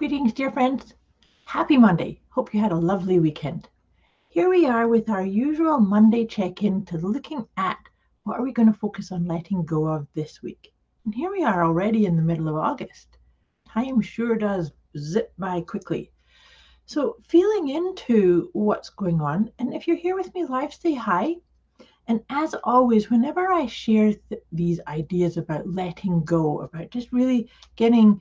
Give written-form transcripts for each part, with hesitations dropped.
Greetings, dear friends. Happy Monday. Hope you had a lovely weekend. Here we are with our usual Monday check-in to looking at what are we going to focus on letting go of this week. And here we are already in the middle of August. Time sure does zip by quickly. So feeling into what's going on, and if you're here with me live, say hi. And as always, whenever I share these ideas about letting go, about just really getting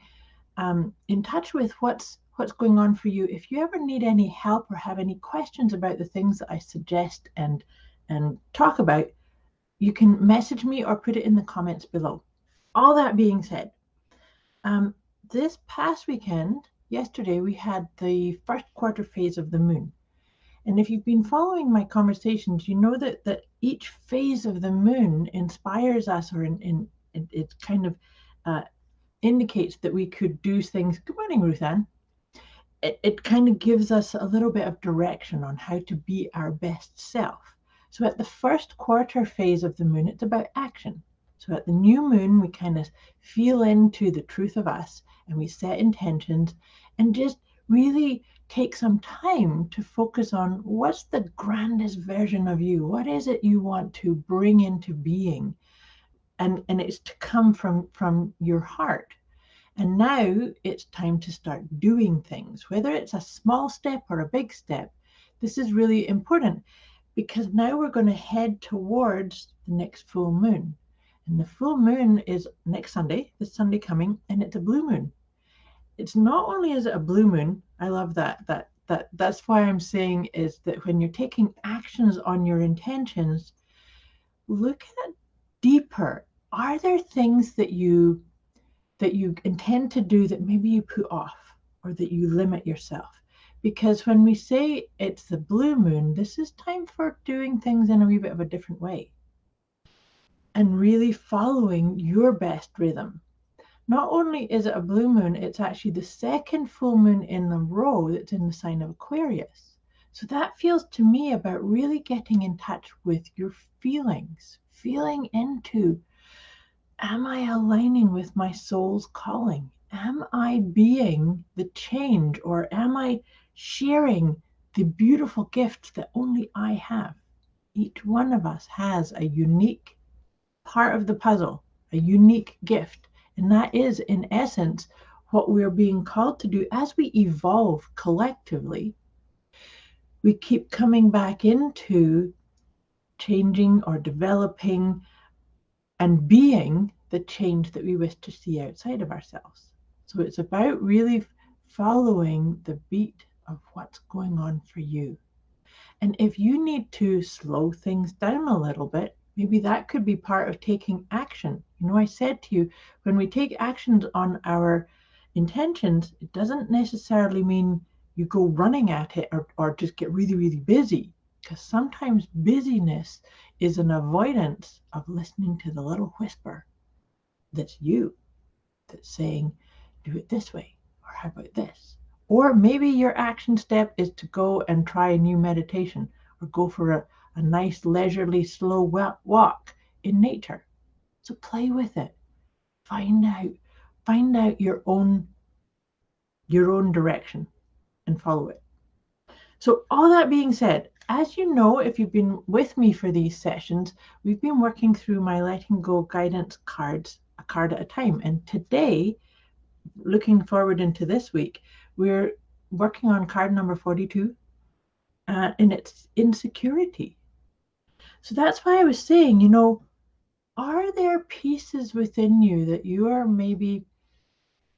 in touch with what's going on for you. If you ever need any help or have any questions about the things that I suggest and talk about, you can message me or put it in the comments below. All that being said, this past weekend, yesterday, we had the first quarter phase of the moon. And if you've been following my conversations, you know that each phase of the moon inspires us, or it kind of indicates that we could do things. Good morning, Ruth Ann. It kind of gives us a little bit of direction on how to be our best self. So at the first quarter phase of the moon, it's about action. So at the new moon, we kind of feel into the truth of us and we set intentions and just really take some time to focus on what's the grandest version of you. What is it you want to bring into being? And it's to come from your heart. And now it's time to start doing things, whether it's a small step or a big step. This is really important because now we're going to head towards the next full moon. And the full moon is next Sunday, this Sunday coming, and it's a blue moon. It's not only is it a blue moon, I love that's why I'm saying is that when you're taking actions on your intentions, look at deeper. Are there things that you intend to do that maybe you put off or that you limit yourself? Because when we say it's the blue moon, this is time for doing things in a wee bit of a different way and really following your best rhythm. Not only is it a blue moon, it's actually the second full moon in a row that's in the sign of Aquarius. So that feels to me about really getting in touch with your feelings, feeling into, am I aligning with my soul's calling? Am I being the change, or am I sharing the beautiful gifts that only I have? Each one of us has a unique part of the puzzle, a unique gift. And that is, in essence, what we're being called to do as we evolve collectively. We keep coming back into changing or developing and being the change that we wish to see outside of ourselves. So it's about really following the beat of what's going on for you. And if you need to slow things down a little bit, maybe that could be part of taking action. You know, I said to you, when we take actions on our intentions, it doesn't necessarily mean you go running at it or just get really, really busy. Because sometimes busyness is an avoidance of listening to the little whisper that's you, that's saying, do it this way, or how about this? Or maybe your action step is to go and try a new meditation, or go for a nice leisurely slow walk in nature. So play with it. Find out your own direction and follow it. So all that being said, as you know, if you've been with me for these sessions, we've been working through my letting go guidance cards, a card at a time. And today, looking forward into this week, we're working on card number 42, and it's insecurity. So that's why I was saying, you know, are there pieces within you that you are maybe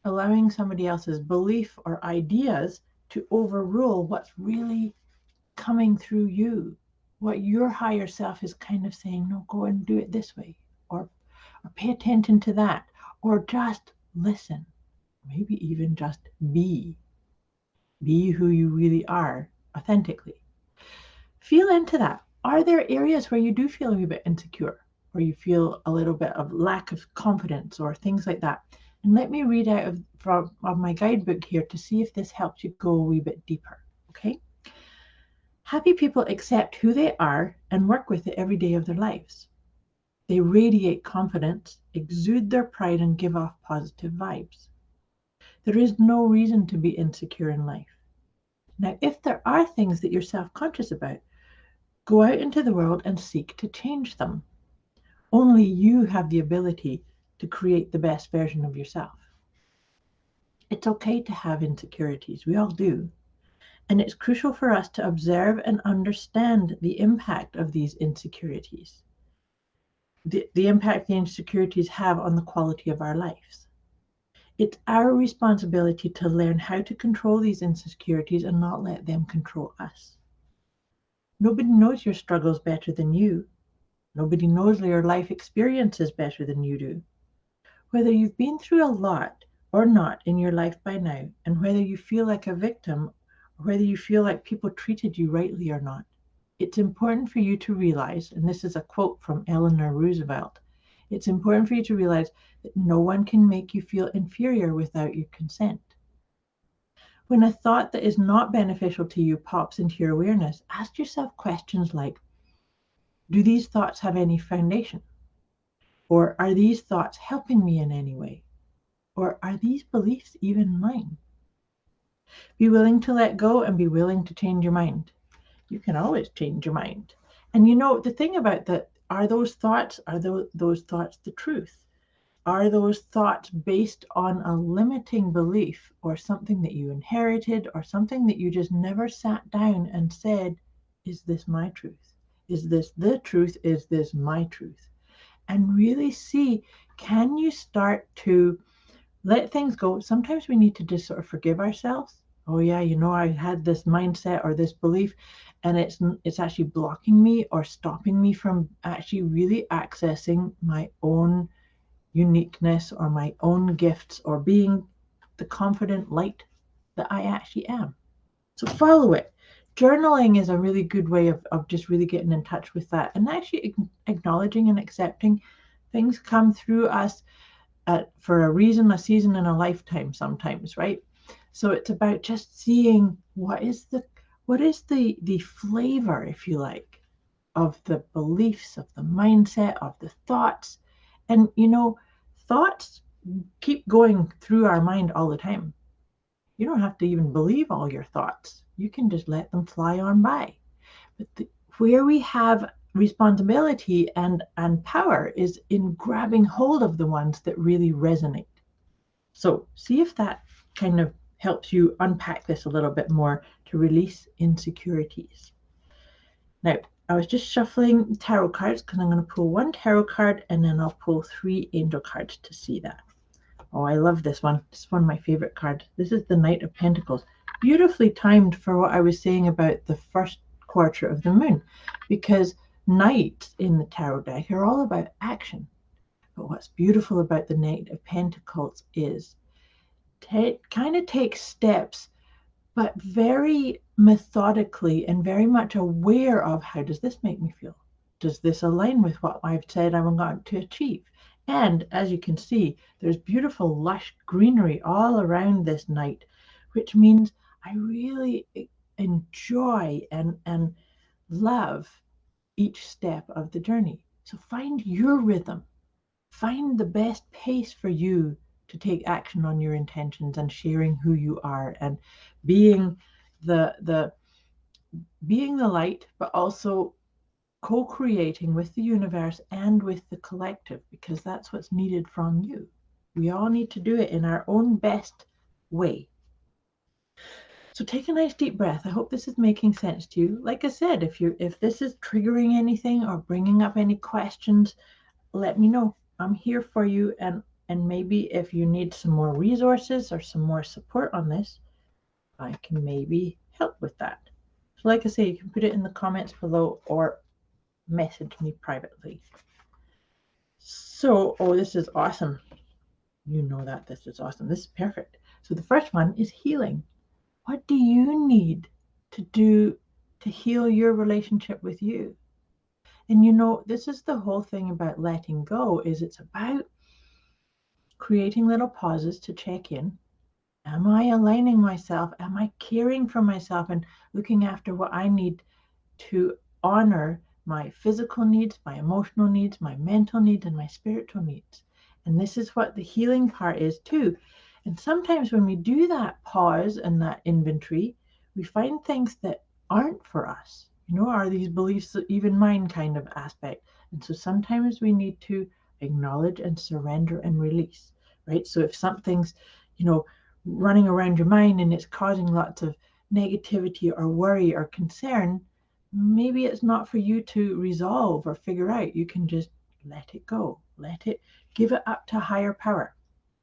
allowing somebody else's belief or ideas to overrule what's really coming through you, what your higher self is kind of saying, no, go and do it this way, or pay attention to that, or just listen, maybe even just be who you really are authentically. Feel into that. Are there areas where you do feel a wee bit insecure, or you feel a little bit of lack of confidence or things like that? And let me read out of my guidebook here to see if this helps you go a wee bit deeper, okay? Happy people accept who they are and work with it every day of their lives. They radiate confidence, exude their pride, and give off positive vibes. There is no reason to be insecure in life. Now, if there are things that you're self-conscious about, go out into the world and seek to change them. Only you have the ability to create the best version of yourself. It's okay to have insecurities. We all do. And it's crucial for us to observe and understand the impact of these insecurities, the impact the insecurities have on the quality of our lives. It's our responsibility to learn how to control these insecurities and not let them control us. Nobody knows your struggles better than you. Nobody knows your life experiences better than you do. Whether you've been through a lot or not in your life by now, and whether you feel like a victim, or whether you feel like people treated you rightly or not, it's important for you to realize, and this is a quote from Eleanor Roosevelt, it's important for you to realize that no one can make you feel inferior without your consent. When a thought that is not beneficial to you pops into your awareness, ask yourself questions like, do these thoughts have any foundation? Or are these thoughts helping me in any way? Or are these beliefs even mine? Be willing to let go and be willing to change your mind. You can always change your mind. And you know, the thing about that, are those thoughts the truth? Are those thoughts based on a limiting belief or something that you inherited or something that you just never sat down and said, is this my truth? Is this the truth? Is this my truth? And really see, can you start to let things go? Sometimes we need to just sort of forgive ourselves. Oh yeah, you know, I had this mindset or this belief, and it's actually blocking me or stopping me from actually really accessing my own uniqueness or my own gifts or being the confident light that I actually am. So follow it. Journaling is a really good way of just really getting in touch with that and actually acknowledging and accepting things come through us for a reason, a season, and a lifetime sometimes, right? So it's about just seeing what is the flavor, if you like, of the beliefs, of the mindset, of the thoughts. And you know, thoughts keep going through our mind all the time. You don't have to even believe all your thoughts. You can just let them fly on by. But where we have responsibility and power is in grabbing hold of the ones that really resonate. So see if that kind of helps you unpack this a little bit more to release insecurities. Now, I was just shuffling tarot cards because I'm going to pull one tarot card and then I'll pull 3 angel cards to see that. Oh, I love this one. This is one of my favorite cards. This is the Knight of Pentacles. Beautifully timed for what I was saying about the first quarter of the moon, because knights in the tarot deck are all about action. But what's beautiful about the Knight of Pentacles is kind of takes steps, but very methodically and very much aware of, how does this make me feel? Does this align with what I've said I'm going to achieve? And as you can see, there's beautiful lush greenery all around this knight, which means I really enjoy and love each step of the journey. So find your rhythm. Find the best pace for you to take action on your intentions and sharing who you are and being the light, but also co-creating with the universe and with the collective, because that's what's needed from you. We all need to do it in our own best way. So take a nice deep breath. I hope this is making sense to you. Like I said, if this is triggering anything or bringing up any questions, let me know. I'm here for you, and maybe if you need some more resources or some more support on this, I can maybe help with that. So like I say, you can put it in the comments below or message me privately. So, oh, this is awesome. You know that this is awesome. This is perfect. So the first one is healing. What do you need to do to heal your relationship with you? And you know, this is the whole thing about letting go, is it's about creating little pauses to check in. Am I aligning myself? Am I caring for myself and looking after what I need to honor my physical needs, my emotional needs, my mental needs, and my spiritual needs? And this is what the healing part is too. And sometimes when we do that pause and that inventory, we find things that aren't for us. Are these beliefs even mine kind of aspect? And so sometimes we need to acknowledge and surrender and release, right? So if something's, running around your mind and it's causing lots of negativity or worry or concern, maybe it's not for you to resolve or figure out. You can just let it go, give it up to higher power.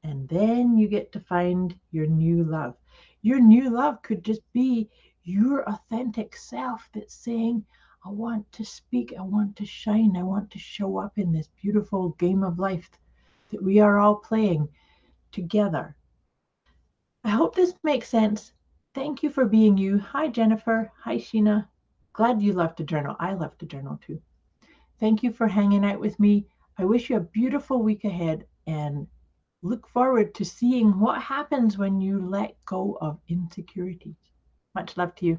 And then you get to find your new love. Your new love could just be your authentic self that's saying, I want to speak, I want to shine, I want to show up in this beautiful game of life that we are all playing together. I hope this makes sense. Thank you for being you. Hi, Jennifer. Hi, Sheena. Glad you love to journal. I love to journal too. Thank you for hanging out with me. I wish you a beautiful week ahead and look forward to seeing what happens when you let go of insecurities. Much love to you.